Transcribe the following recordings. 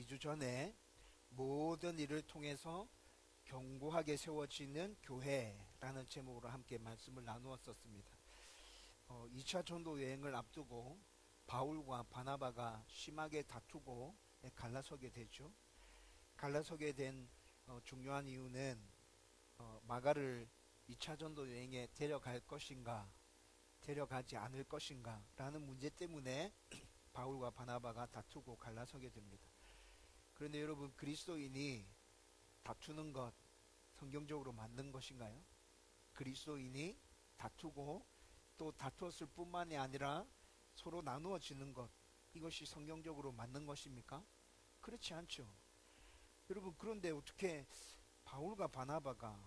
2주 전에 모든 일을 통해서 견고하게 세워지는 교회라는 제목으로 함께 말씀을 나누었었습니다. 2차 전도 여행을 앞두고 바울과 바나바가 심하게 다투고 갈라서게 되죠. 갈라서게 된 중요한 이유는 마가를 2차 전도 여행에 데려갈 것인가 데려가지 않을 것인가 라는 문제 때문에 바울과 바나바가 다투고 갈라서게 됩니다. 그런데 여러분, 그리스도인이 다투는 것 성경적으로 맞는 것인가요? 그리스도인이 다투고 또 다투었을 뿐만이 아니라 서로 나누어지는 것, 이것이 성경적으로 맞는 것입니까? 그렇지 않죠. 여러분, 그런데 어떻게 바울과 바나바가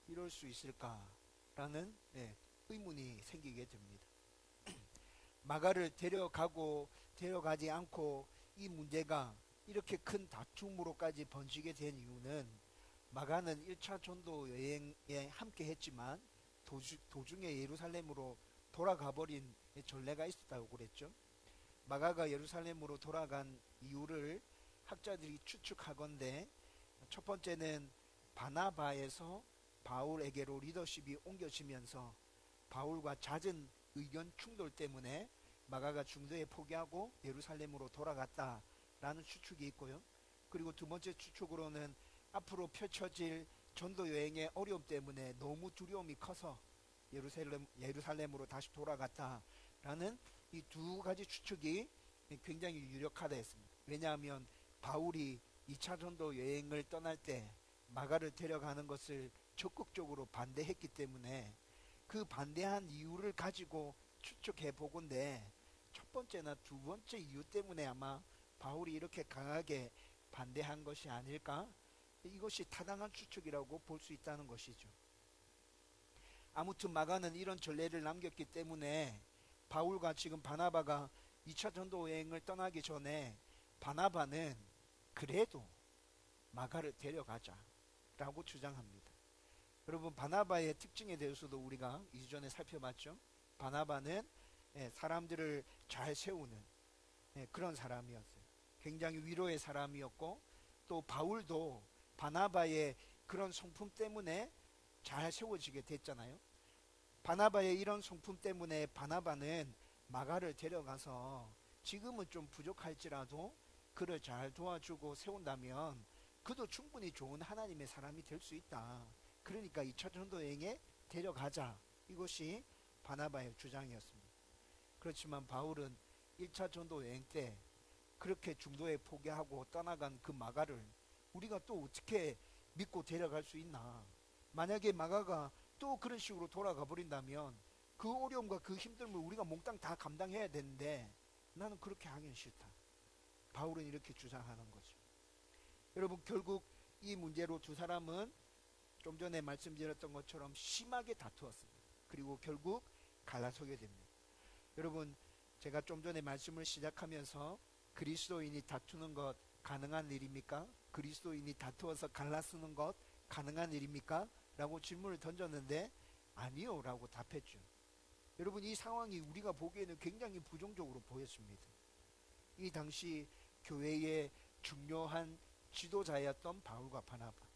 이럴 수 있을까라는 의문이 생기게 됩니다. 마가를 데려가고 데려가지 않고 이 문제가 이렇게 큰 다툼으로까지 번지게 된 이유는, 마가는 1차 전도 여행에 함께 했지만 도중에 예루살렘으로 돌아가 버린 전례가 있었다고 그랬죠. 마가가 예루살렘으로 돌아간 이유를 학자들이 추측하건대, 첫 번째는 바나바에서 바울에게로 리더십이 옮겨지면서 바울과 잦은 의견 충돌 때문에 마가가 중도에 포기하고 예루살렘으로 돌아갔다라는 추측이 있고요. 그리고 두 번째 추측으로는 앞으로 펼쳐질 전도 여행의 어려움 때문에 너무 두려움이 커서 예루살렘으로 다시 돌아갔다라는 이 두 가지 추측이 굉장히 유력하다 했습니다. 왜냐하면 바울이 2차 전도 여행을 떠날 때 마가를 데려가는 것을 적극적으로 반대했기 때문에 그 반대한 이유를 가지고 추측해 보건대, 첫 번째나 두 번째 이유 때문에 아마 바울이 이렇게 강하게 반대한 것이 아닐까? 이것이 타당한 추측이라고 볼 수 있다는 것이죠. 아무튼 마가는 이런 전례를 남겼기 때문에 바울과 지금 바나바가 2차 전도 여행을 떠나기 전에 바나바는 그래도 마가를 데려가자 라고 주장합니다. 여러분, 바나바의 특징에 대해서도 우리가 2주 전에 살펴봤죠. 바나바는 사람들을 잘 세우는 그런 사람이었어요. 굉장히 위로의 사람이었고, 또 바울도 바나바의 그런 성품 때문에 잘 세워지게 됐잖아요. 바나바의 이런 성품 때문에 바나바는 마가를 데려가서 지금은 좀 부족할지라도 그를 잘 도와주고 세운다면 그도 충분히 좋은 하나님의 사람이 될 수 있다. 그러니까 2차 전도 여행에 데려가자. 이것이 바나바의 주장이었습니다. 그렇지만 바울은 1차 전도 여행 때 그렇게 중도에 포기하고 떠나간 그 마가를 우리가 또 어떻게 믿고 데려갈 수 있나? 만약에 마가가 또 그런 식으로 돌아가 버린다면 그 어려움과 그 힘듦을 우리가 몽땅 다 감당해야 되는데 나는 그렇게 하긴 싫다. 바울은 이렇게 주장하는 거죠. 여러분, 결국 이 문제로 두 사람은 좀 전에 말씀드렸던 것처럼 심하게 다투었습니다. 그리고 결국 갈라서게 됩니다. 여러분, 제가 좀 전에 말씀을 시작하면서 그리스도인이 다투는 것 가능한 일입니까? 그리스도인이 다투어서 갈라서는 것 가능한 일입니까? 라고 질문을 던졌는데 아니요 라고 답했죠. 여러분, 이 상황이 우리가 보기에는 굉장히 부정적으로 보였습니다. 이 당시 교회의 중요한 지도자였던 바울과 바나바,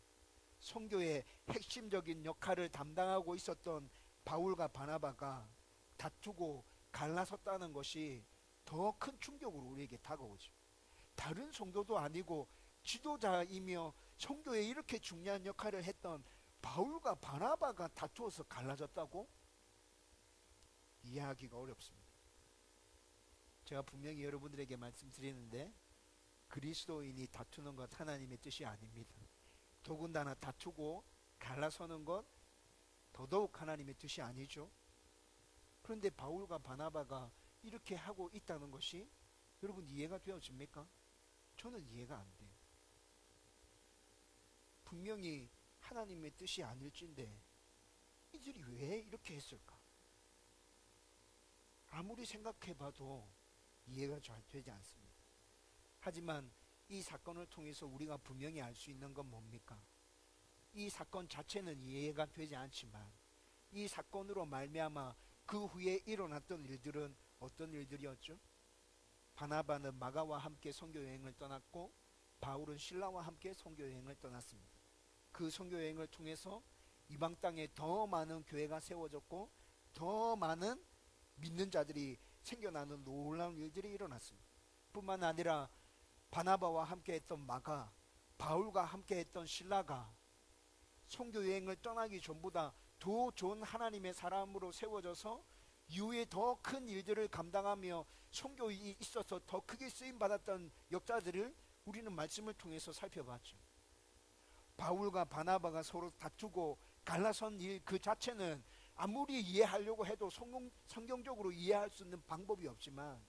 선교의 핵심적인 역할을 담당하고 있었던 바울과 바나바가 다투고 갈라섰다는 것이 더 큰 충격으로 우리에게 다가오죠. 다른 성도도 아니고 지도자이며 선교에 이렇게 중요한 역할을 했던 바울과 바나바가 다투어서 갈라졌다고? 이해하기가 어렵습니다. 제가 분명히 여러분들에게 말씀드리는데, 그리스도인이 다투는 것 하나님의 뜻이 아닙니다. 더군다나 다투고 갈라서는 것 더더욱 하나님의 뜻이 아니죠. 그런데 바울과 바나바가 이렇게 하고 있다는 것이 여러분 이해가 되어집니까? 저는 이해가 안 돼요. 분명히 하나님의 뜻이 아닐진데 이들이 왜 이렇게 했을까? 아무리 생각해봐도 이해가 잘 되지 않습니다. 하지만 이 사건을 통해서 우리가 분명히 알 수 있는 건 뭡니까? 이 사건 자체는 이해가 되지 않지만 이 사건으로 말미암아 그 후에 일어났던 일들은 어떤 일들이었죠? 바나바는 마가와 함께 선교 여행을 떠났고 바울은 신라와 함께 선교 여행을 떠났습니다. 그 선교 여행을 통해서 이방 땅에 더 많은 교회가 세워졌고 더 많은 믿는 자들이 생겨나는 놀라운 일들이 일어났습니다. 뿐만 아니라 바나바와 함께 했던 마가, 바울과 함께 했던 신라가 선교 여행을 떠나기 전보다 더 좋은 하나님의 사람으로 세워져서 이후에 더 큰 일들을 감당하며 선교에 있어서 더 크게 쓰임 받았던 역사들을 우리는 말씀을 통해서 살펴봤죠. 바울과 바나바가 서로 다투고 갈라선 일 그 자체는 아무리 이해하려고 해도 성경적으로 이해할 수 있는 방법이 없지만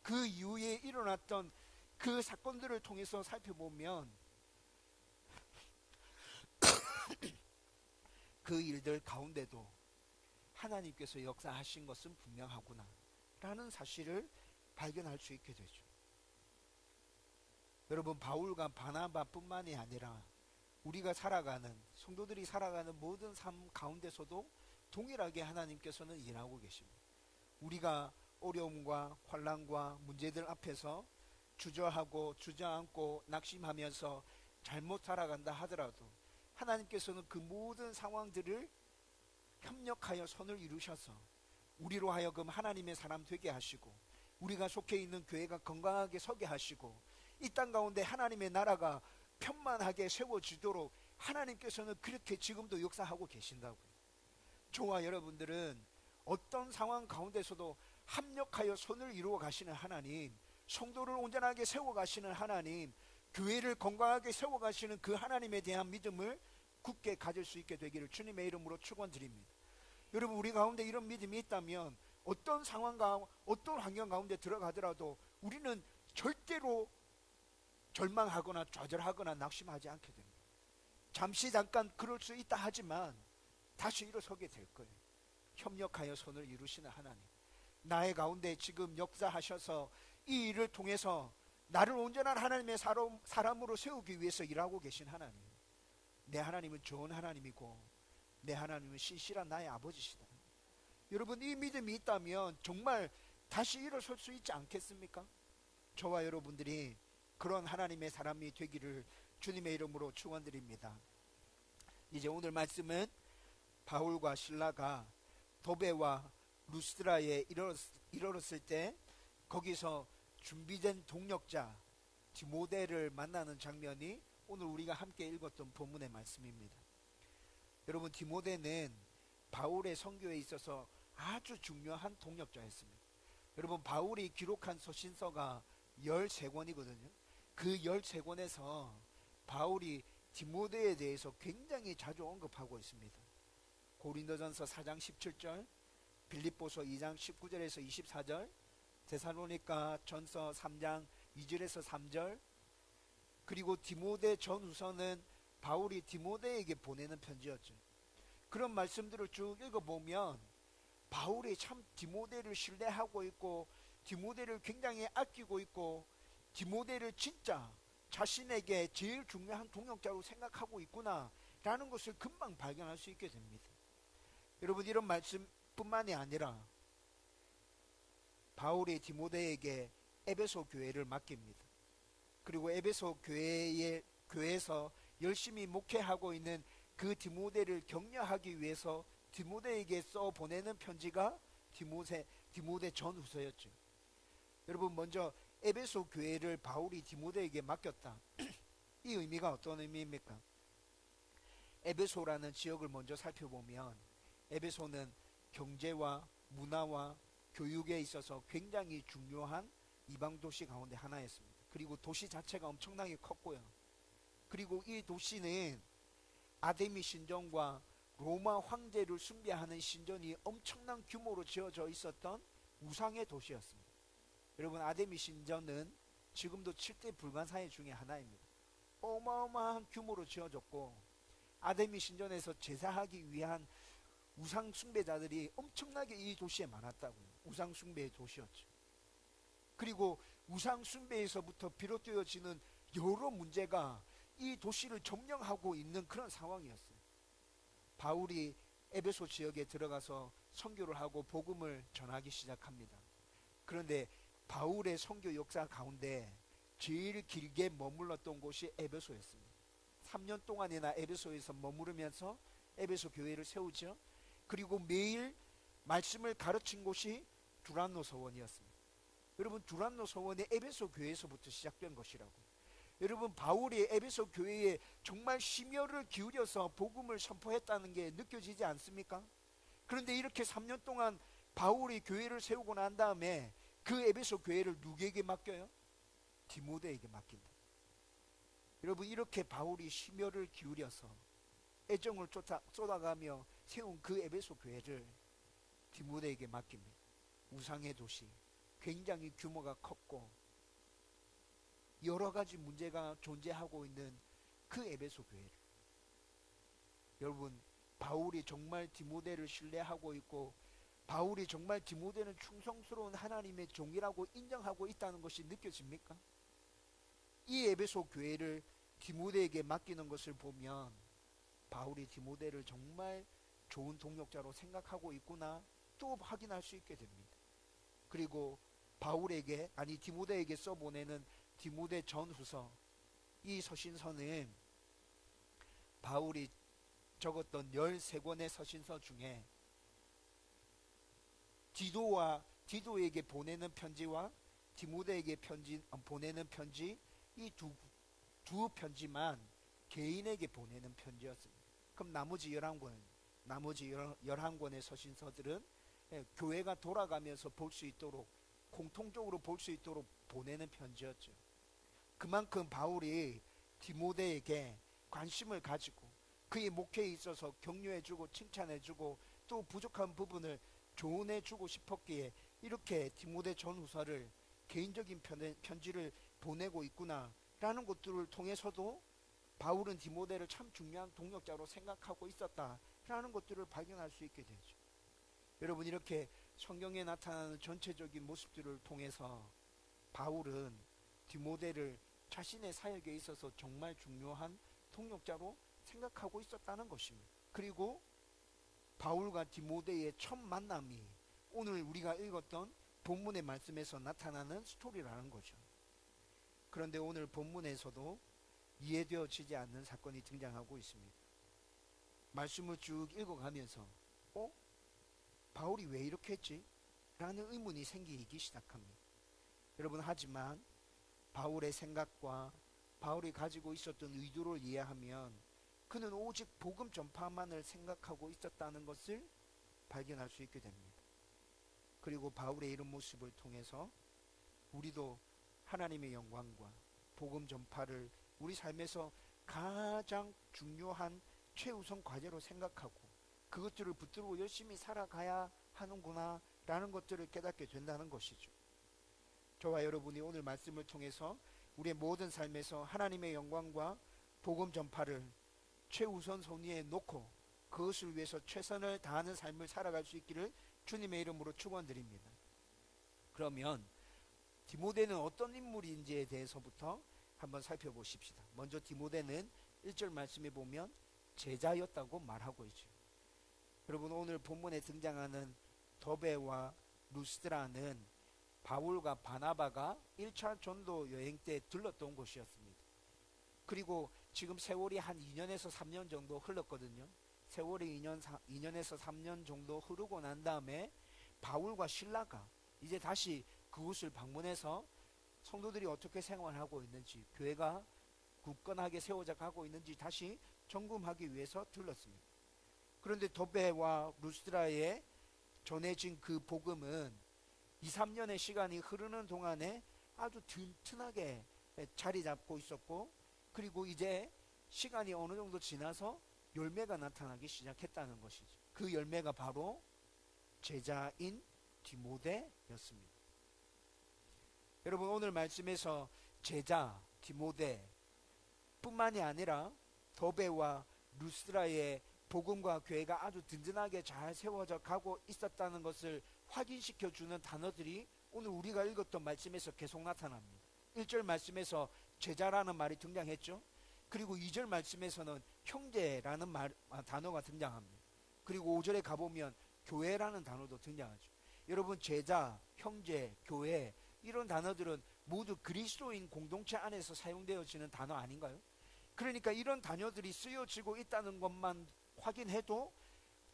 그 이후에 일어났던 그 사건들을 통해서 살펴보면 그 일들 가운데도 하나님께서 역사하신 것은 분명하구나 라는 사실을 발견할 수 있게 되죠. 여러분, 바울과 바나바뿐만이 아니라 우리가 살아가는, 성도들이 살아가는 모든 삶 가운데서도 동일하게 하나님께서는 일하고 계십니다. 우리가 어려움과 환난과 문제들 앞에서 주저하고 주저앉고 낙심하면서 잘못 살아간다 하더라도 하나님께서는 그 모든 상황들을 협력하여 선을 이루셔서 우리로 하여금 하나님의 사람 되게 하시고 우리가 속해 있는 교회가 건강하게 서게 하시고 이 땅 가운데 하나님의 나라가 편만하게 세워지도록 하나님께서는 그렇게 지금도 역사하고 계신다고요. 저와 여러분들은 어떤 상황 가운데서도 합력하여 선을 이루어 가시는 하나님, 성도를 온전하게 세워 가시는 하나님, 교회를 건강하게 세워 가시는 그 하나님에 대한 믿음을 굳게 가질 수 있게 되기를 주님의 이름으로 축원드립니다. 여러분, 우리 가운데 이런 믿음이 있다면 어떤 상황과 어떤 환경 가운데 들어가더라도 우리는 절대로 절망하거나 좌절하거나 낙심하지 않게 됩니다. 잠시 잠깐 그럴 수 있다 하지만 다시 일어서게 될 거예요. 협력하여 선을 이루시는 하나님, 나의 가운데 지금 역사하셔서 이 일을 통해서 나를 온전한 하나님의 사람으로 세우기 위해서 일하고 계신 하나님, 내 하나님은 좋은 하나님이고 내 하나님은 신실한 나의 아버지시다. 여러분, 이 믿음이 있다면 정말 다시 일어설 수 있지 않겠습니까? 저와 여러분들이 그런 하나님의 사람이 되기를 주님의 이름으로 축원드립니다. 이제 오늘 말씀은 바울과 신라가 도베와 루스드라에 이르렀을 때 거기서 준비된 동역자 디모데를 만나는 장면이 오늘 우리가 함께 읽었던 본문의 말씀입니다. 여러분, 디모데는 바울의 선교에 있어서 아주 중요한 동역자였습니다. 여러분, 바울이 기록한 서신서가 13권이거든요. 그 13권에서 바울이 디모데에 대해서 굉장히 자주 언급하고 있습니다. 고린도전서 4장 17절, 빌립보서 2장 19절에서 24절, 데살로니가 전서 3장 2절에서 3절, 그리고 디모데 전후서는 바울이 디모데에게 보내는 편지였죠. 그런 말씀들을 쭉 읽어보면 바울이 참 디모데를 신뢰하고 있고 디모데를 굉장히 아끼고 있고 디모데를 진짜 자신에게 제일 중요한 동역자로 생각하고 있구나 라는 것을 금방 발견할 수 있게 됩니다. 여러분, 이런 말씀뿐만이 아니라 바울이 디모데에게 에베소 교회를 맡깁니다. 그리고 에베소 교회에서 열심히 목회하고 있는 그 디모데를 격려하기 위해서 디모데에게 써 보내는 편지가 디모데 전후서였죠. 여러분, 먼저 에베소 교회를 바울이 디모데에게 맡겼다. 이 의미가 어떤 의미입니까? 에베소라는 지역을 먼저 살펴보면 에베소는 경제와 문화와 교육에 있어서 굉장히 중요한 이방 도시 가운데 하나였습니다. 그리고 도시 자체가 엄청나게 컸고요. 그리고 이 도시는 아데미 신전과 로마 황제를 숭배하는 신전이 엄청난 규모로 지어져 있었던 우상의 도시였습니다. 여러분, 아데미 신전은 지금도 7대 불가사의 중에 하나입니다. 어마어마한 규모로 지어졌고 아데미 신전에서 제사하기 위한 우상 숭배자들이 엄청나게 이 도시에 많았다고요. 우상 숭배의 도시였죠. 그리고 우상 숭배에서부터 비롯되어지는 여러 문제가 이 도시를 점령하고 있는 그런 상황이었어요. 바울이 에베소 지역에 들어가서 선교를 하고 복음을 전하기 시작합니다. 그런데 바울의 선교 역사 가운데 제일 길게 머물렀던 곳이 에베소였습니다. 3년 동안이나 에베소에서 머무르면서 에베소 교회를 세우죠. 그리고 매일 말씀을 가르친 곳이 두란노 서원이었습니다. 여러분, 두란노 서원이 에베소 교회에서부터 시작된 것이라고. 여러분, 바울이 에베소 교회에 정말 심혈을 기울여서 복음을 선포했다는 게 느껴지지 않습니까? 그런데 이렇게 3년 동안 바울이 교회를 세우고 난 다음에 그 에베소 교회를 누구에게 맡겨요? 디모데에게 맡긴다. 여러분, 이렇게 바울이 심혈을 기울여서 애정을 쏟아가며 세운 그 에베소 교회를 디모데에게 맡깁니다. 우상의 도시, 굉장히 규모가 컸고 여러 가지 문제가 존재하고 있는 그 에베소 교회를, 여러분, 바울이 정말 디모데를 신뢰하고 있고 바울이 정말 디모데는 충성스러운 하나님의 종이라고 인정하고 있다는 것이 느껴집니까? 이 에베소 교회를 디모데에게 맡기는 것을 보면 바울이 디모데를 정말 좋은 동역자로 생각하고 있구나 또 확인할 수 있게 됩니다. 그리고 디모데에게 써보내는 디모데 전후서, 이 서신서는 바울이 적었던 13권의 서신서 중에 디도에게 보내는 편지와 디모데에게 보내는 편지, 이 두 편지만 개인에게 보내는 편지였습니다. 그럼 나머지 11권의 서신서들은 교회가 돌아가면서 볼 수 있도록, 공통적으로 볼 수 있도록 보내는 편지였죠. 그만큼 바울이 디모데에게 관심을 가지고 그의 목회에 있어서 격려해주고 칭찬해주고 또 부족한 부분을 조언해주고 싶었기에 이렇게 디모데 전후서를, 개인적인 편지를 보내고 있구나 라는 것들을 통해서도 바울은 디모데를 참 중요한 동역자로 생각하고 있었다라는 것들을 발견할 수 있게 되죠. 여러분, 이렇게 성경에 나타나는 전체적인 모습들을 통해서 바울은 디모데를 자신의 사역에 있어서 정말 중요한 동역자로 생각하고 있었다는 것입니다. 그리고 바울과 디모데의 첫 만남이 오늘 우리가 읽었던 본문의 말씀에서 나타나는 스토리라는 거죠. 그런데 오늘 본문에서도 이해되어지지 않는 사건이 등장하고 있습니다. 말씀을 쭉 읽어가면서 바울이 왜 이렇게 했지? 라는 의문이 생기기 시작합니다. 여러분, 하지만 바울의 생각과 바울이 가지고 있었던 의도를 이해하면 그는 오직 복음 전파만을 생각하고 있었다는 것을 발견할 수 있게 됩니다. 그리고 바울의 이런 모습을 통해서 우리도 하나님의 영광과 복음 전파를 우리 삶에서 가장 중요한 최우선 과제로 생각하고 그것들을 붙들고 열심히 살아가야 하는구나 라는 것들을 깨닫게 된다는 것이죠. 저와 여러분이 오늘 말씀을 통해서 우리의 모든 삶에서 하나님의 영광과 복음 전파를 최우선 순위에 놓고 그것을 위해서 최선을 다하는 삶을 살아갈 수 있기를 주님의 이름으로 축원드립니다. 그러면 디모데는 어떤 인물인지에 대해서부터 한번 살펴보십시다. 먼저 디모데는 1절 말씀에 보면 제자였다고 말하고 있죠. 여러분, 오늘 본문에 등장하는 더베와 루스드라는 바울과 바나바가 1차 전도 여행 때 들렀던 곳이었습니다. 그리고 지금 세월이 한 2년에서 3년 정도 흘렀거든요. 세월이 2년에서 3년 정도 흐르고 난 다음에 바울과 실라가 이제 다시 그곳을 방문해서 성도들이 어떻게 생활하고 있는지, 교회가 굳건하게 세워져 가고 있는지 다시 점검하기 위해서 들렀습니다. 그런데 더베와 루스드라에 전해진 그 복음은 2, 3년의 시간이 흐르는 동안에 아주 튼튼하게 자리 잡고 있었고, 그리고 이제 시간이 어느 정도 지나서 열매가 나타나기 시작했다는 것이죠. 그 열매가 바로 제자인 디모데였습니다. 여러분, 오늘 말씀에서 제자 디모데 뿐만이 아니라 더베와 루스드라의 복음과 교회가 아주 든든하게 잘 세워져 가고 있었다는 것을 확인시켜 주는 단어들이 오늘 우리가 읽었던 말씀에서 계속 나타납니다. 1절 말씀에서 제자라는 말이 등장했죠. 그리고 2절 말씀에서는 형제라는 단어가 등장합니다. 그리고 5절에 가보면 교회라는 단어도 등장하죠. 여러분, 제자, 형제, 교회 이런 단어들은 모두 그리스도인 공동체 안에서 사용되어지는 단어 아닌가요? 그러니까 이런 단어들이 쓰여지고 있다는 것만 확인해도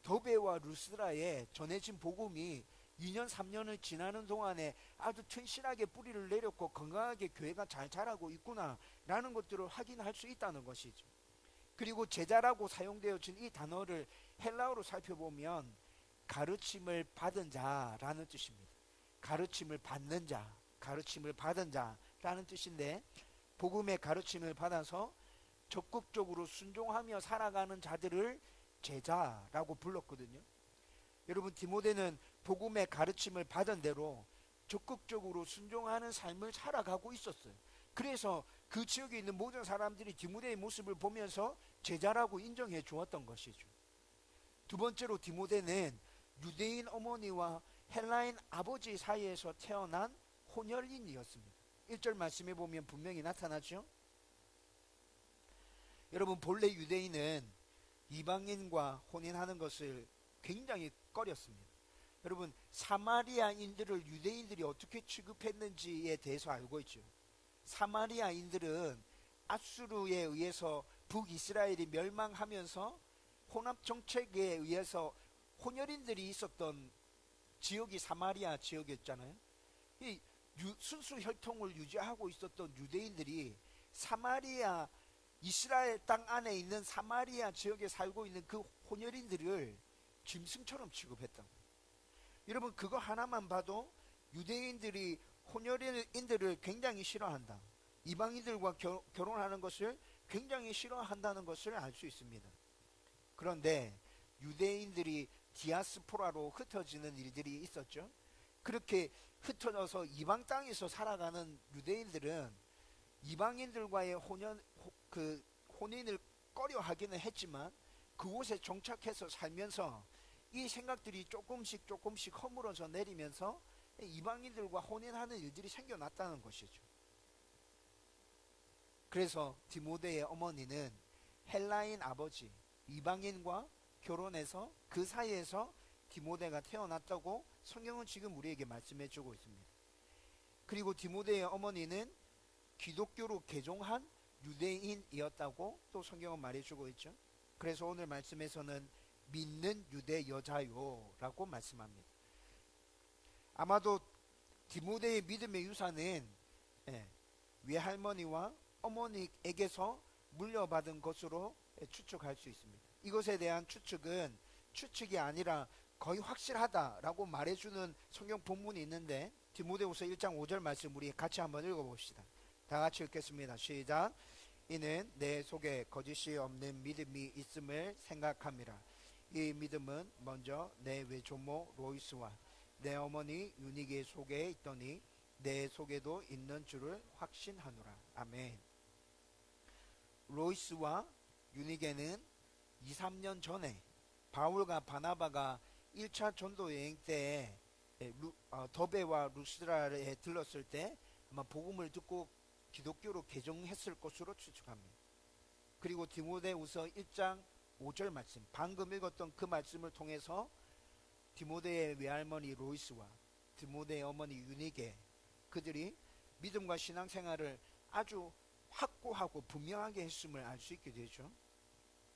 더베와 루스드라에 전해진 복음이 2년 3년을 지나는 동안에 아주 튼실하게 뿌리를 내렸고 건강하게 교회가 잘 자라고 있구나 라는 것들을 확인할 수 있다는 것이죠. 그리고 제자라고 사용되어진 이 단어를 헬라어로 살펴보면 가르침을 받은 자라는 뜻입니다. 가르침을 받는 자, 가르침을 받은 자라는 뜻인데, 복음의 가르침을 받아서 적극적으로 순종하며 살아가는 자들을 제자라고 불렀거든요. 여러분, 디모데는 복음의 가르침을 받은 대로 적극적으로 순종하는 삶을 살아가고 있었어요. 그래서 그 지역에 있는 모든 사람들이 디모데의 모습을 보면서 제자라고 인정해 주었던 것이죠. 두 번째로, 디모데는 유대인 어머니와 헬라인 아버지 사이에서 태어난 혼혈인이었습니다. 1절 말씀해 보면 분명히 나타나죠. 여러분, 본래 유대인은 이방인과 혼인하는 것을 굉장히 꺼렸습니다. 여러분, 사마리아인들을 유대인들이 어떻게 취급했는지에 대해서 알고 있죠. 사마리아인들은 아수르에 의해서 북이스라엘이 멸망하면서 혼합 정책에 의해서 혼혈인들이 있었던 지역이 사마리아 지역이었잖아요. 이 순수 혈통을 유지하고 있었던 유대인들이 사마리아, 이스라엘 땅 안에 있는 사마리아 지역에 살고 있는 그 혼혈인들을 짐승처럼 취급했던 거예요. 여러분, 그거 하나만 봐도 유대인들이 혼혈인들을 굉장히 싫어한다, 이방인들과 결혼하는 것을 굉장히 싫어한다는 것을 알 수 있습니다. 그런데 유대인들이 디아스포라로 흩어지는 일들이 있었죠. 그렇게 흩어져서 이방 땅에서 살아가는 유대인들은 이방인들과의 혼인을 꺼려하기는 했지만 그곳에 정착해서 살면서 이 생각들이 조금씩 허물어져 내리면서 이방인들과 혼인하는 일들이 생겨났다는 것이죠. 그래서 디모데의 어머니는 헬라인 아버지, 이방인과 결혼해서 그 사이에서 디모데가 태어났다고 성경은 지금 우리에게 말씀해 주고 있습니다. 그리고 디모데의 어머니는 기독교로 개종한 유대인이었다고 또 성경은 말해주고 있죠. 그래서 오늘 말씀에서는 믿는 유대 여자요 라고 말씀합니다. 아마도 디모데의 믿음의 유산은 외할머니와 어머니에게서 물려받은 것으로 추측할 수 있습니다. 이것에 대한 추측이 아니라 거의 확실하다라고 말해주는 성경 본문이 있는데, 디모데후서 1장 5절 말씀 우리 같이 한번 읽어봅시다. 다 같이 읽겠습니다. 시작. 이는 내 속에 거짓이 없는 믿음이 있음을 생각함이라. 이 믿음은 먼저 내 외조모 로이스와 내 어머니 유니게 속에 있더니 내 속에도 있는 줄을 확신하노라. 아멘. 로이스와 유니게는 2, 3년 전에 바울과 바나바가 1차 전도 여행 때에 더베와 루스드라에 들렀을 때 아마 복음을 듣고 기독교로 개종했을 것으로 추측합니다. 그리고 디모데후서 1장 5절 말씀, 방금 읽었던 그 말씀을 통해서 디모데의 외할머니 로이스와 디모데의 어머니 유니게, 그들이 믿음과 신앙생활을 아주 확고하고 분명하게 했음을 알 수 있게 되죠.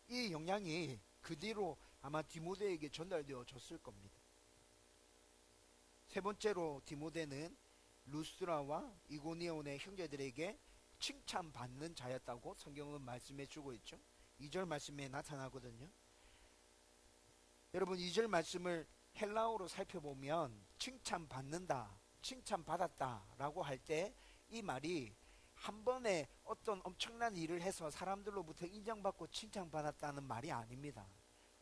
이 영향이 그 뒤로 아마 디모데에게 전달되어졌을 겁니다. 세 번째로, 디모데는 루스드라와 이고니온의 형제들에게 칭찬받는 자였다고 성경은 말씀해 주고 있죠. 2절 말씀에 나타나거든요. 여러분, 2절 말씀을 헬라어로 살펴보면 칭찬받는다, 칭찬받았다 라고 할 때 이 말이 한 번에 어떤 엄청난 일을 해서 사람들로부터 인정받고 칭찬받았다는 말이 아닙니다.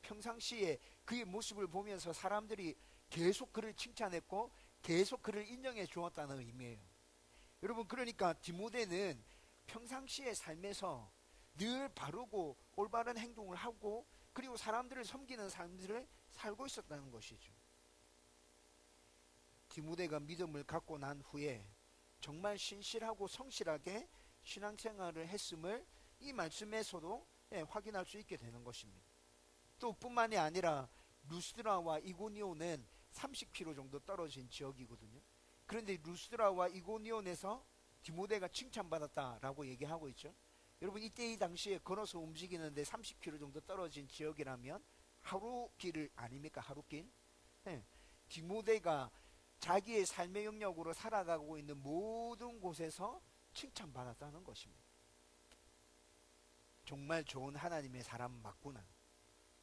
평상시에 그의 모습을 보면서 사람들이 계속 그를 칭찬했고 계속 그를 인정해 주었다는 의미예요. 여러분, 그러니까 디모데는 평상시의 삶에서 늘 바르고 올바른 행동을 하고 그리고 사람들을 섬기는 삶들을 살고 있었다는 것이죠. 디모데가 믿음을 갖고 난 후에 정말 신실하고 성실하게 신앙생활을 했음을 이 말씀에서도 확인할 수 있게 되는 것입니다. 또 뿐만이 아니라 루스드라와 이고니온은 30km 정도 떨어진 지역이거든요. 그런데 루스드라와 이고니온에서 디모데가 칭찬받았다라고 얘기하고 있죠. 여러분 이때 이 당시에 걸어서 움직이는데 30km 정도 떨어진 지역이라면 하루 길을 아닙니까? 하루 길. 네. 디모데가 자기의 삶의 영역으로 살아가고 있는 모든 곳에서 칭찬받았다는 것입니다. 정말 좋은 하나님의 사람 맞구나.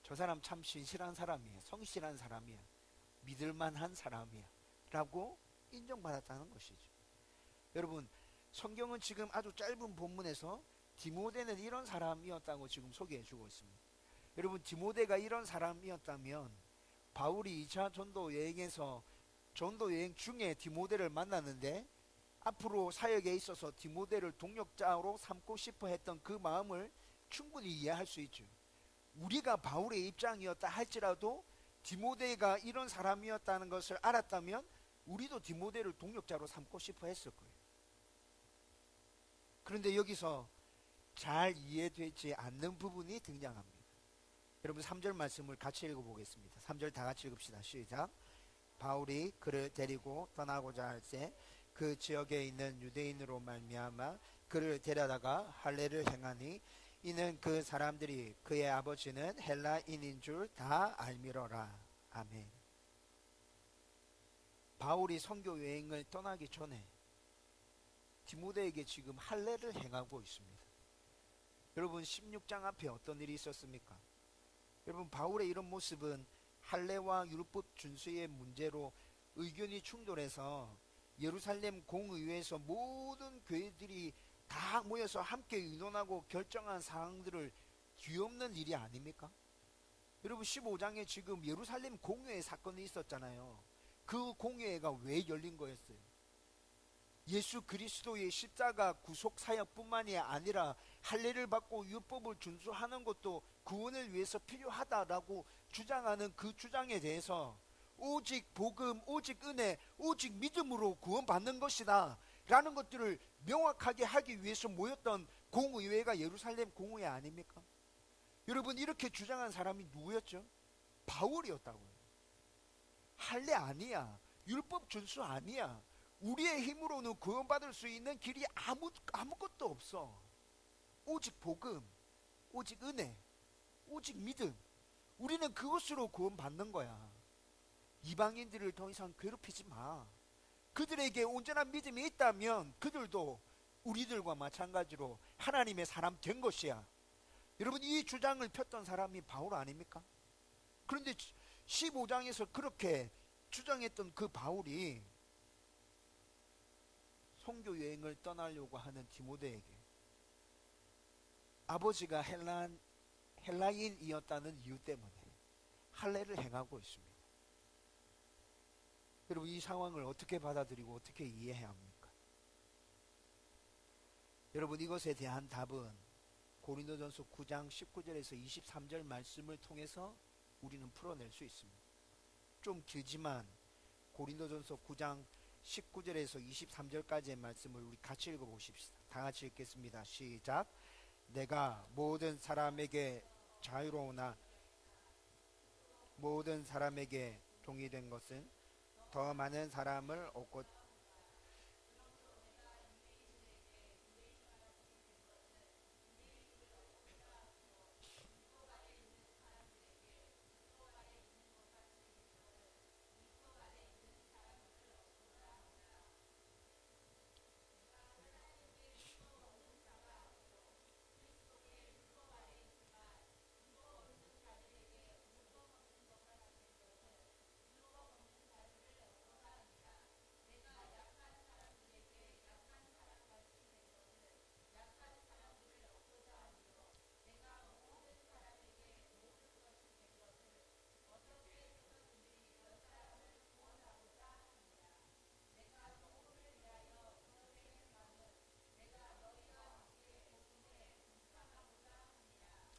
저 사람 참 신실한 사람이야. 성실한 사람이야. 믿을만한 사람이야. 라고 인정받았다는 것이죠. 여러분 성경은 지금 아주 짧은 본문에서 디모데는 이런 사람이었다고 지금 소개해 주고 있습니다. 여러분 디모데가 이런 사람이었다면 바울이 2차 전도 여행에서 전도 여행 중에 디모데를 만났는데 앞으로 사역에 있어서 디모데를 동력자로 삼고 싶어 했던 그 마음을 충분히 이해할 수 있죠. 우리가 바울의 입장이었다 할지라도 디모데가 이런 사람이었다는 것을 알았다면 우리도 디모데를 동력자로 삼고 싶어 했을 거예요. 그런데 여기서 잘 이해되지 않는 부분이 등장합니다. 여러분 3절 말씀을 같이 읽어보겠습니다. 3절 다 같이 읽읍시다. 시작. 바울이 그를 데리고 떠나고자 할 때 그 지역에 있는 유대인으로 말미암아 그를 데려다가 할례를 행하니 이는 그 사람들이 그의 아버지는 헬라인인 줄 다 알미러라. 아멘. 바울이 선교 여행을 떠나기 전에 디모데에게 지금 할례를 행하고 있습니다. 여러분 16장 앞에 어떤 일이 있었습니까? 여러분 바울의 이런 모습은 할례와 율법 준수의 문제로 의견이 충돌해서 예루살렘 공의회에서 모든 교회들이 다 모여서 함께 의논하고 결정한 사항들을 뒤엎는 일이 아닙니까? 여러분 15장에 지금 예루살렘 공의회 사건이 있었잖아요. 그 공의회가 왜 열린 거였어요? 예수 그리스도의 십자가 구속 사역뿐만이 아니라 할례를 받고 율법을 준수하는 것도 구원을 위해서 필요하다라고 주장하는 그 주장에 대해서 오직 복음, 오직 은혜, 오직 믿음으로 구원받는 것이다 라는 것들을 명확하게 하기 위해서 모였던 공의회가 예루살렘 공의회 아닙니까? 여러분 이렇게 주장한 사람이 누구였죠? 바울이었다고요. 할례 아니야. 율법 준수 아니야. 우리의 힘으로는 구원받을 수 있는 길이 아무것도 없어. 오직 복음, 오직 은혜, 오직 믿음. 우리는 그것으로 구원받는 거야. 이방인들을 더 이상 괴롭히지 마. 그들에게 온전한 믿음이 있다면 그들도 우리들과 마찬가지로 하나님의 사람 된 것이야. 여러분 이 주장을 폈던 사람이 바울 아닙니까? 그런데 15장에서 그렇게 주장했던 그 바울이 선교 여행을 떠나려고 하는 디모데에게 아버지가 헬라인이었다는 이유 때문에 할례를 행하고 있습니다. 여러분 이 상황을 어떻게 받아들이고 어떻게 이해해야 합니까? 여러분 이것에 대한 답은 고린도전서 9장 19절에서 23절 말씀을 통해서 우리는 풀어낼 수 있습니다. 좀 길지만 고린도전서 9장 19절에서 23절까지의 말씀을 우리 같이 읽어보십시다. 다 같이 읽겠습니다. 시작. 내가 모든 사람에게 자유로우나 모든 사람에게 동의된 것은 더 많은 사람을 얻고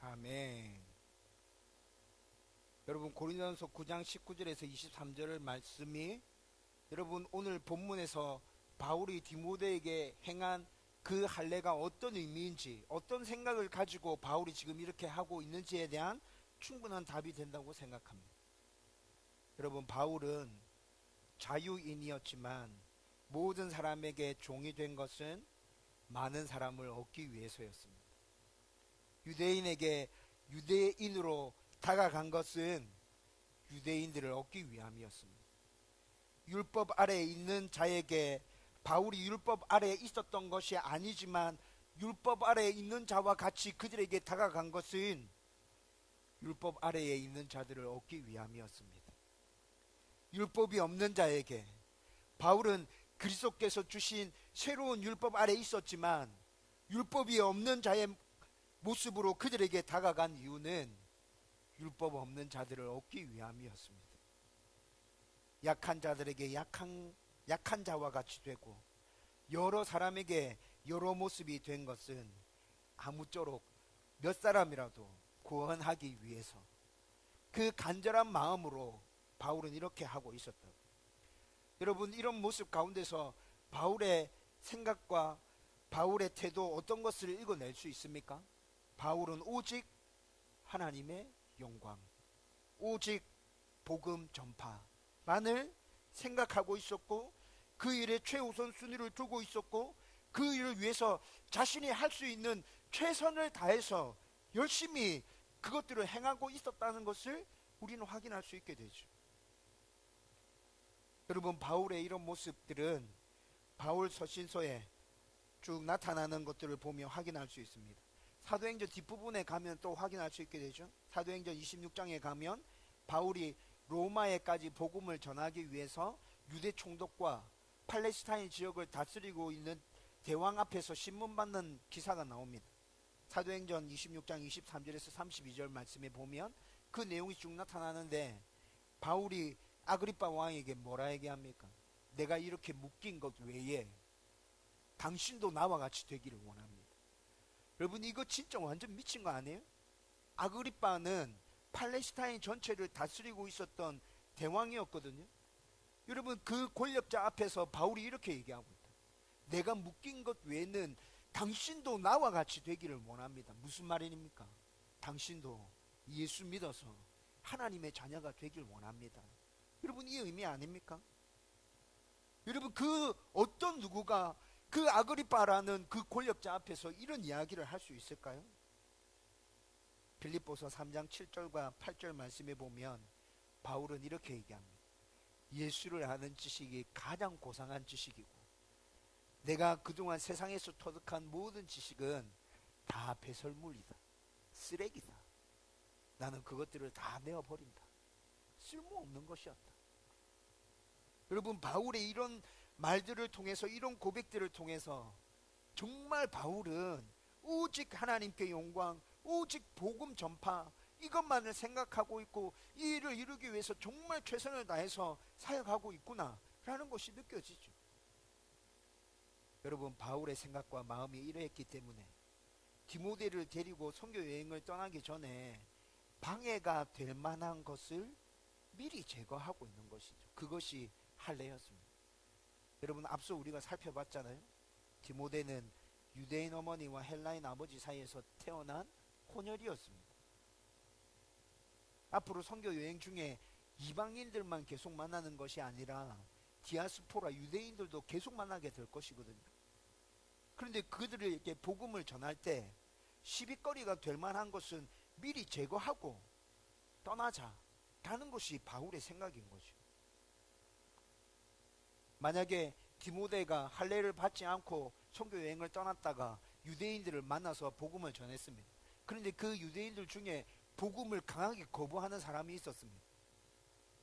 아멘. 여러분 고린도전서 9장 19절에서 23절 말씀이 여러분 오늘 본문에서 바울이 디모데에게 행한 그 할례가 어떤 의미인지 어떤 생각을 가지고 바울이 지금 이렇게 하고 있는지에 대한 충분한 답이 된다고 생각합니다. 여러분 바울은 자유인이었지만 모든 사람에게 종이 된 것은 많은 사람을 얻기 위해서였습니다. 유대인에게 유대인으로 다가간 것은 유대인들을 얻기 위함이었습니다. 율법 아래에 있는 자에게 바울이 율법 아래에 있었던 것이 아니지만 율법 아래에 있는 자와 같이 그들에게 다가간 것은 율법 아래에 있는 자들을 얻기 위함이었습니다. 율법이 없는 자에게 바울은 그리스도께서 주신 새로운 율법 아래에 있었지만 율법이 없는 자의 모습으로 그들에게 다가간 이유는 율법 없는 자들을 얻기 위함이었습니다. 약한 자들에게 약한 자와 같이 되고 여러 사람에게 여러 모습이 된 것은 아무쪼록 몇 사람이라도 구원하기 위해서 그 간절한 마음으로 바울은 이렇게 하고 있었다. 여러분, 이런 모습 가운데서 바울의 생각과 바울의 태도 어떤 것을 읽어낼 수 있습니까? 바울은 오직 하나님의 영광, 오직 복음 전파만을 생각하고 있었고 그 일에 최우선 순위를 두고 있었고 그 일을 위해서 자신이 할 수 있는 최선을 다해서 열심히 그것들을 행하고 있었다는 것을 우리는 확인할 수 있게 되죠. 여러분, 바울의 이런 모습들은 바울 서신서에 쭉 나타나는 것들을 보며 확인할 수 있습니다. 사도행전 뒷부분에 가면 또 확인할 수 있게 되죠. 사도행전 26장에 가면 바울이 로마에까지 복음을 전하기 위해서 유대 총독과 팔레스타인 지역을 다스리고 있는 대왕 앞에서 신문받는 기사가 나옵니다. 사도행전 26장 23절에서 32절 말씀에 보면 그 내용이 쭉 나타나는데 바울이 아그리빠 왕에게 뭐라 얘기합니까? 내가 이렇게 묶인 것 외에 당신도 나와 같이 되기를 원합니다. 여러분, 이거 진짜 완전 미친 거 아니에요? 아그리빠는 팔레스타인 전체를 다스리고 있었던 대왕이었거든요. 여러분, 그 권력자 앞에서 바울이 이렇게 얘기하고 있다. 내가 묶인 것 외에는 당신도 나와 같이 되기를 원합니다. 무슨 말입니까? 당신도 예수 믿어서 하나님의 자녀가 되길 원합니다. 여러분, 이 의미 아닙니까? 여러분, 그 어떤 누구가 그 아그리빠라는 그 권력자 앞에서 이런 이야기를 할 수 있을까요? 빌립보서 3장 7절과 8절 말씀에 보면 바울은 이렇게 얘기합니다. 예수를 아는 지식이 가장 고상한 지식이고 내가 그동안 세상에서 터득한 모든 지식은 다 배설물이다. 쓰레기다. 나는 그것들을 다 내어버린다. 쓸모없는 것이었다. 여러분, 바울의 이런 말들을 통해서 이런 고백들을 통해서 정말 바울은 오직 하나님께 영광, 오직 복음 전파 이것만을 생각하고 있고 이 일을 이루기 위해서 정말 최선을 다해서 사역하고 있구나 라는 것이 느껴지죠. 여러분, 바울의 생각과 마음이 이러했기 때문에 디모데를 데리고 선교 여행을 떠나기 전에 방해가 될 만한 것을 미리 제거하고 있는 것이죠. 그것이 할례였습니다. 여러분, 앞서 우리가 살펴봤잖아요. 디모데는 유대인 어머니와 헬라인 아버지 사이에서 태어난 혼혈이었습니다. 앞으로 선교 여행 중에 이방인들만 계속 만나는 것이 아니라 디아스포라 유대인들도 계속 만나게 될 것이거든요. 그런데 그들에게 복음을 전할 때 시비거리가 될 만한 것은 미리 제거하고 떠나자라는 것이 바울의 생각인 거죠. 만약에 디모데가 할례를 받지 않고 선교 여행을 떠났다가 유대인들을 만나서 복음을 전했습니다. 그런데 그 유대인들 중에 복음을 강하게 거부하는 사람이 있었습니다.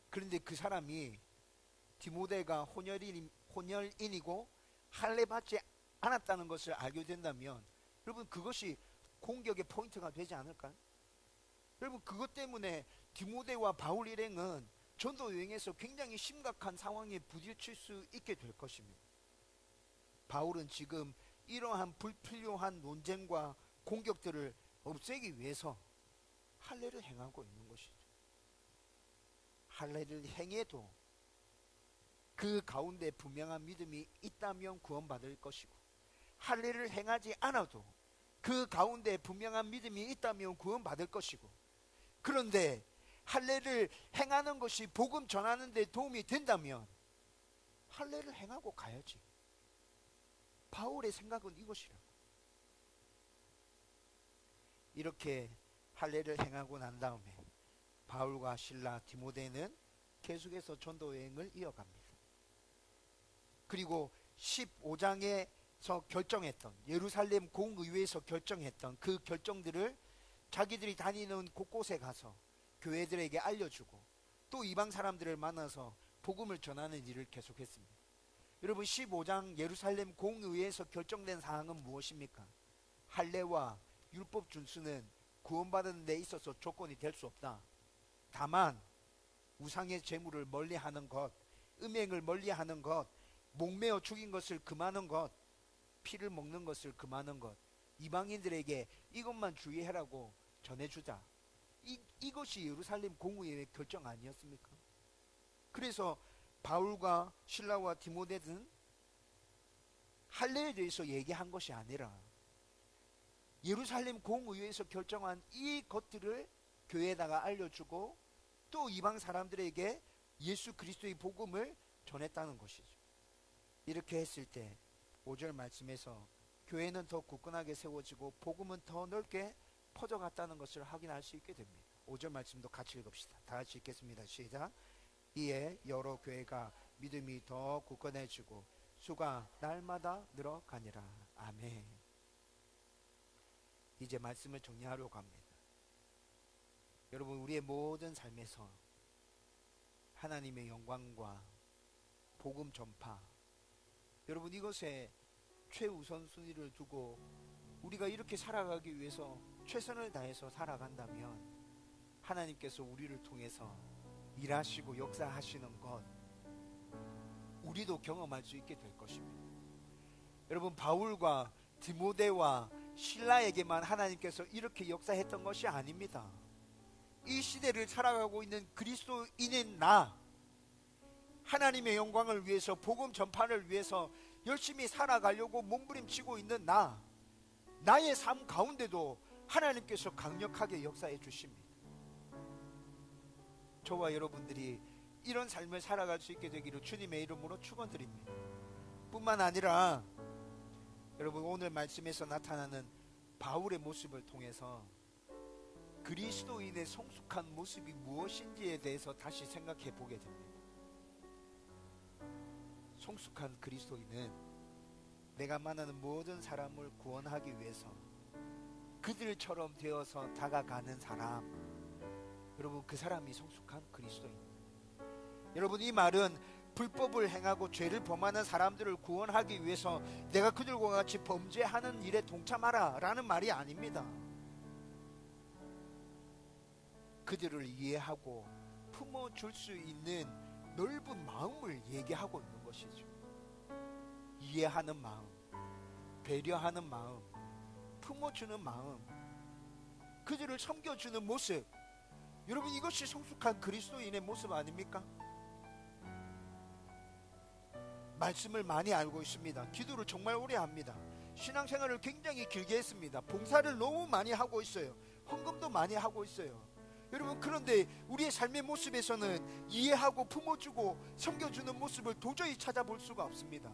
그런데 그 사람이 디모데가 혼혈인이고 할례 받지 않았다는 것을 알게 된다면 여러분, 그것이 공격의 포인트가 되지 않을까요? 여러분, 그것 때문에 디모데와 바울 일행은 전도 여행에서 굉장히 심각한 상황에 부딪힐 수 있게 될 것입니다. 바울은 지금 이러한 불필요한 논쟁과 공격들을 없애기 위해서 할례를 행하고 있는 것이죠. 할례를 행해도 그 가운데 분명한 믿음이 있다면 구원받을 것이고 할례를 행하지 않아도 그 가운데 분명한 믿음이 있다면 구원받을 것이고 그런데 할례를 행하는 것이 복음 전하는 데 도움이 된다면 할례를 행하고 가야지. 바울의 생각은 이것이라고. 이렇게 할례를 행하고 난 다음에 바울과 실라, 디모데는 계속해서 전도 여행을 이어갑니다. 그리고 15장에서 결정했던, 예루살렘 공의회에서 결정했던 그 결정들을 자기들이 다니는 곳곳에 가서 교회들에게 알려주고 또 이방 사람들을 만나서 복음을 전하는 일을 계속했습니다. 여러분, 15장 예루살렘 공의회에서 결정된 사항은 무엇입니까? 할례와 율법 준수는 구원받는 데 있어서 조건이 될 수 없다. 다만 우상의 제물을 멀리하는 것, 음행을 멀리하는 것, 목매어 죽인 것을 금하는 것, 피를 먹는 것을 금하는 것, 이방인들에게 이것만 주의하라고 전해주자. 이것이 예루살렘 공의회의 결정 아니었습니까? 그래서 바울과 실라와 디모데는 할례에 대해서 얘기한 것이 아니라 예루살렘 공의회에서 결정한 이 것들을 교회에다가 알려주고 또 이방 사람들에게 예수 그리스도의 복음을 전했다는 것이죠. 이렇게 했을 때 5절 말씀에서 교회는 더 굳건하게 세워지고 복음은 더 넓게 퍼져갔다는 것을 확인할 수 있게 됩니다. 5절 말씀도 같이 읽읍시다. 다 같이 읽겠습니다. 시작. 이에 여러 교회가 믿음이 더 굳건해지고 수가 날마다 늘어가니라. 아멘. 이제 말씀을 정리하려고 합니다. 여러분, 우리의 모든 삶에서 하나님의 영광과 복음 전파, 여러분, 이것에 최우선순위를 두고 우리가 이렇게 살아가기 위해서 최선을 다해서 살아간다면 하나님께서 우리를 통해서 일하시고 역사하시는 것 우리도 경험할 수 있게 될 것입니다. 여러분, 바울과 디모데와 실라에게만 하나님께서 이렇게 역사했던 것이 아닙니다. 이 시대를 살아가고 있는 그리스도인인 나, 하나님의 영광을 위해서 복음 전파를 위해서 열심히 살아가려고 몸부림치고 있는 나의 삶 가운데도 하나님께서 강력하게 역사해 주십니다. 저와 여러분들이 이런 삶을 살아갈 수 있게 되기를 주님의 이름으로 축원드립니다. 뿐만 아니라 여러분, 오늘 말씀에서 나타나는 바울의 모습을 통해서 그리스도인의 성숙한 모습이 무엇인지에 대해서 다시 생각해 보게 됩니다. 성숙한 그리스도인은 내가 만나는 모든 사람을 구원하기 위해서 그들처럼 되어서 다가가는 사람, 여러분, 그 사람이 성숙한 그리스도인입니다. 여러분, 이 말은 불법을 행하고 죄를 범하는 사람들을 구원하기 위해서 내가 그들과 같이 범죄하는 일에 동참하라 라는 말이 아닙니다. 그들을 이해하고 품어줄 수 있는 넓은 마음을 얘기하고 있는 것이죠. 이해하는 마음, 배려하는 마음, 품어주는 마음, 그들을 섬겨주는 모습, 여러분, 이것이 성숙한 그리스도인의 모습 아닙니까? 말씀을 많이 알고 있습니다. 기도를 정말 오래 합니다. 신앙생활을 굉장히 길게 했습니다. 봉사를 너무 많이 하고 있어요. 헌금도 많이 하고 있어요. 여러분, 그런데 우리의 삶의 모습에서는 이해하고 품어주고 섬겨주는 모습을 도저히 찾아볼 수가 없습니다.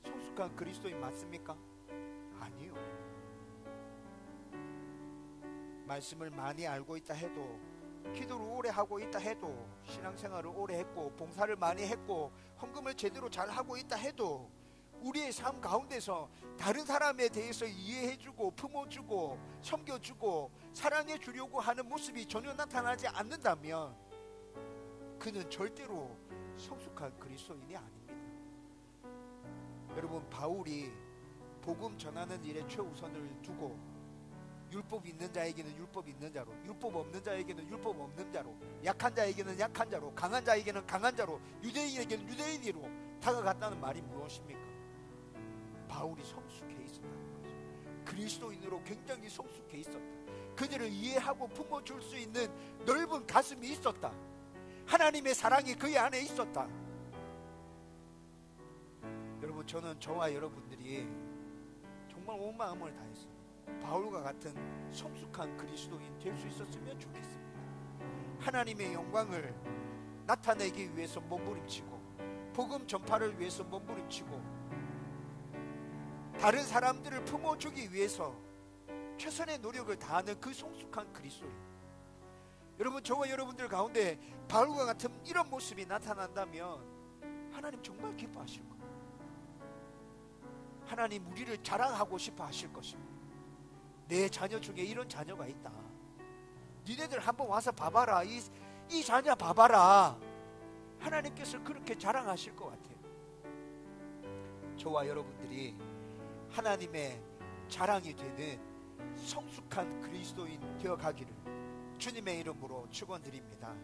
성숙한 그리스도인 맞습니까? 아니요. 말씀을 많이 알고 있다 해도, 기도를 오래 하고 있다 해도, 신앙생활을 오래 했고 봉사를 많이 했고 헌금을 제대로 잘 하고 있다 해도 우리의 삶 가운데서 다른 사람에 대해서 이해해주고 품어주고 섬겨주고 사랑해주려고 하는 모습이 전혀 나타나지 않는다면 그는 절대로 성숙한 그리스도인이 아닙니다. 여러분, 바울이 복음 전하는 일에 최우선을 두고 율법 있는 자에게는 율법 있는 자로, 율법 없는 자에게는 율법 없는 자로, 약한 자에게는 약한 자로, 강한 자에게는 강한 자로, 유대인에게는 유대인으로 다가갔다는 말이 무엇입니까? 바울이 성숙해 있었다는 거죠. 그리스도인으로 굉장히 성숙해 있었다. 그들을 이해하고 품어줄 수 있는 넓은 가슴이 있었다. 하나님의 사랑이 그의 안에 있었다. 여러분, 저는 저와 여러분들이 정말 온 마음을 다해서 바울과 같은 성숙한 그리스도인 될 수 있었으면 좋겠습니다. 하나님의 영광을 나타내기 위해서 몸부림치고 복음 전파를 위해서 몸부림치고 다른 사람들을 품어주기 위해서 최선의 노력을 다하는 그 성숙한 그리스도인. 여러분, 저와 여러분들 가운데 바울과 같은 이런 모습이 나타난다면 하나님 정말 기뻐하실 거예요. 하나님 우리를 자랑하고 싶어 하실 것입니다. 내 자녀 중에 이런 자녀가 있다. 니네들 한번 와서 봐봐라. 이 자녀 봐봐라. 하나님께서 그렇게 자랑하실 것 같아요. 저와 여러분들이 하나님의 자랑이 되는 성숙한 그리스도인 되어가기를 주님의 이름으로 축원드립니다.